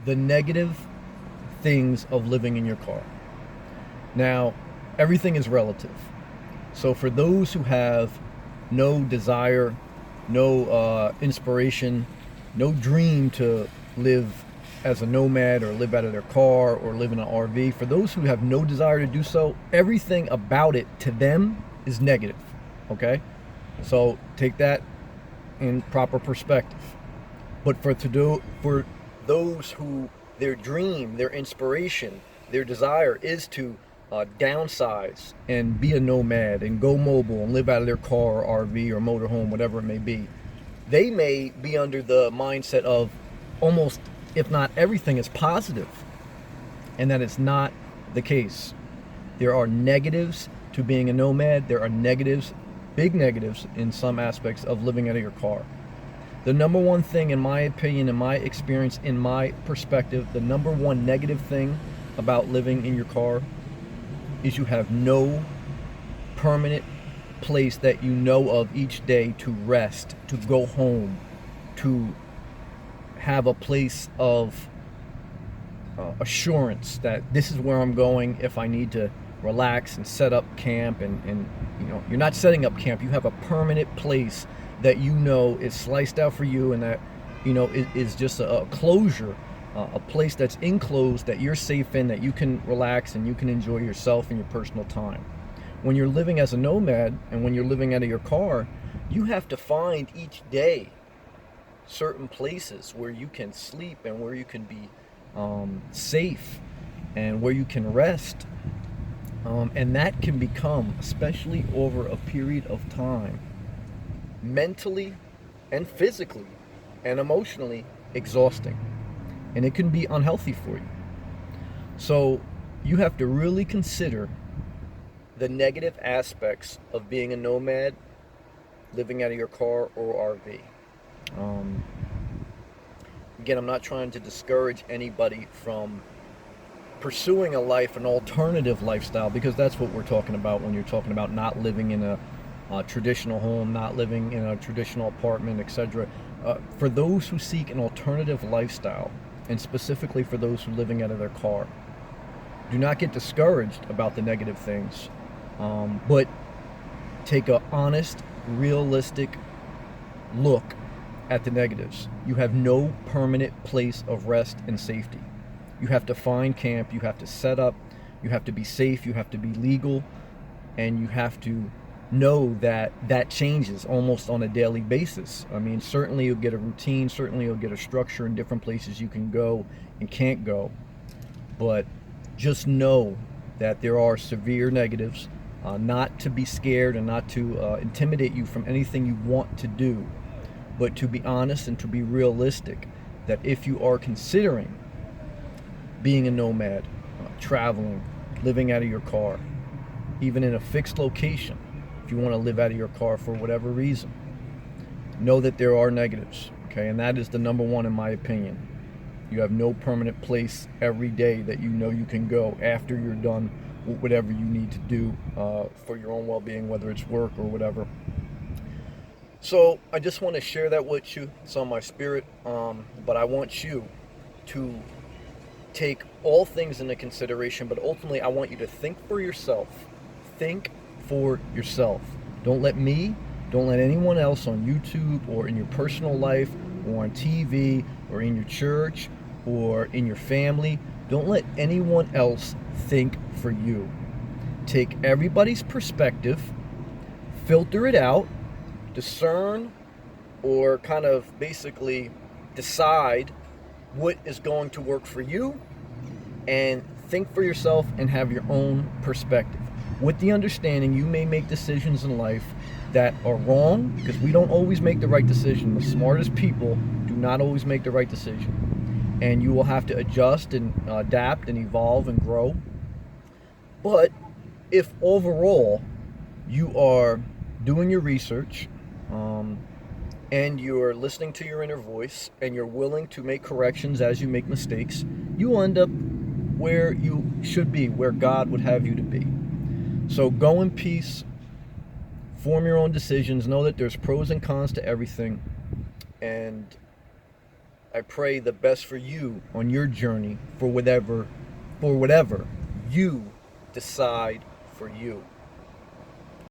the negative things of living in your car. Now, everything is relative. So for those who have no desire, no inspiration, no dream to live as a nomad or live out of their car or live in an RV, for those who have no desire to do so, everything about it to them is negative. Okay? So take that in proper perspective. But for those who their dream, their inspiration, their desire is to downsize and be a nomad and go mobile and live out of their car or RV or motorhome, whatever it may be, they may be under the mindset of almost, if not everything, is positive, and that is not the case. There are negatives to being a nomad. There are negatives, big negatives, in some aspects of living out of your car. The number one thing, in my opinion, in my experience, in my perspective, the number one negative thing about living in your car is you have no permanent place that you know of each day to rest, to go home, to have a place of assurance that this is where I'm going if I need to relax and set up camp. And you're not setting up camp. You have a permanent place that you know is sliced out for you, and that is just a closure, a place that's enclosed, that you're safe in, that you can relax and you can enjoy yourself and your personal time. When you're living as a nomad and when you're living out of your car, you have to find each day certain places where you can sleep and where you can be safe and where you can rest. And that can become, especially over a period of time, mentally and physically and emotionally exhausting. And it can be unhealthy for you. So you have to really consider the negative aspects of being a nomad, living out of your car or RV. Again, I'm not trying to discourage anybody from pursuing a life, an alternative lifestyle, because that's what we're talking about when you're talking about not living in a traditional home, not living in a traditional apartment, etc. For those who seek an alternative lifestyle, and specifically for those who are living out of their car, do not get discouraged about the negative things, but take an honest, realistic look at the negatives. You have no permanent place of rest and safety. You have to find camp, you have to set up, you have to be safe, you have to be legal, and you have to know that that changes almost on a daily basis. I mean, certainly you'll get a routine, certainly you'll get a structure in different places you can go and can't go, but just know that there are severe negatives, not to be scared and not to intimidate you from anything you want to do, but to be honest and to be realistic that if you are considering being a nomad, traveling, living out of your car, even in a fixed location, if you want to live out of your car for whatever reason, know that there are negatives, okay? And that is the number one, in my opinion. You have no permanent place every day that you know you can go after you're done with whatever you need to do for your own well-being, whether it's work or whatever. So I just want to share that with you. It's on my spirit, but I want you to take all things into consideration, but ultimately I want you to think for yourself. Think for yourself. Don't let me, don't let anyone else on YouTube or in your personal life or on TV or in your church or in your family, don't let anyone else think for you. Take everybody's perspective, filter it out, discern, or kind of basically decide what is going to work for you, and think for yourself and have your own perspective. With the understanding you may make decisions in life that are wrong, because we don't always make the right decision. The smartest people do not always make the right decision. And you will have to adjust and adapt and evolve and grow. But if overall you are doing your research, and you're listening to your inner voice, and you're willing to make corrections as you make mistakes, you will end up where you should be, where God would have you to be. So go in peace, form your own decisions, know that there's pros and cons to everything, and I pray the best for you on your journey for whatever you decide for you.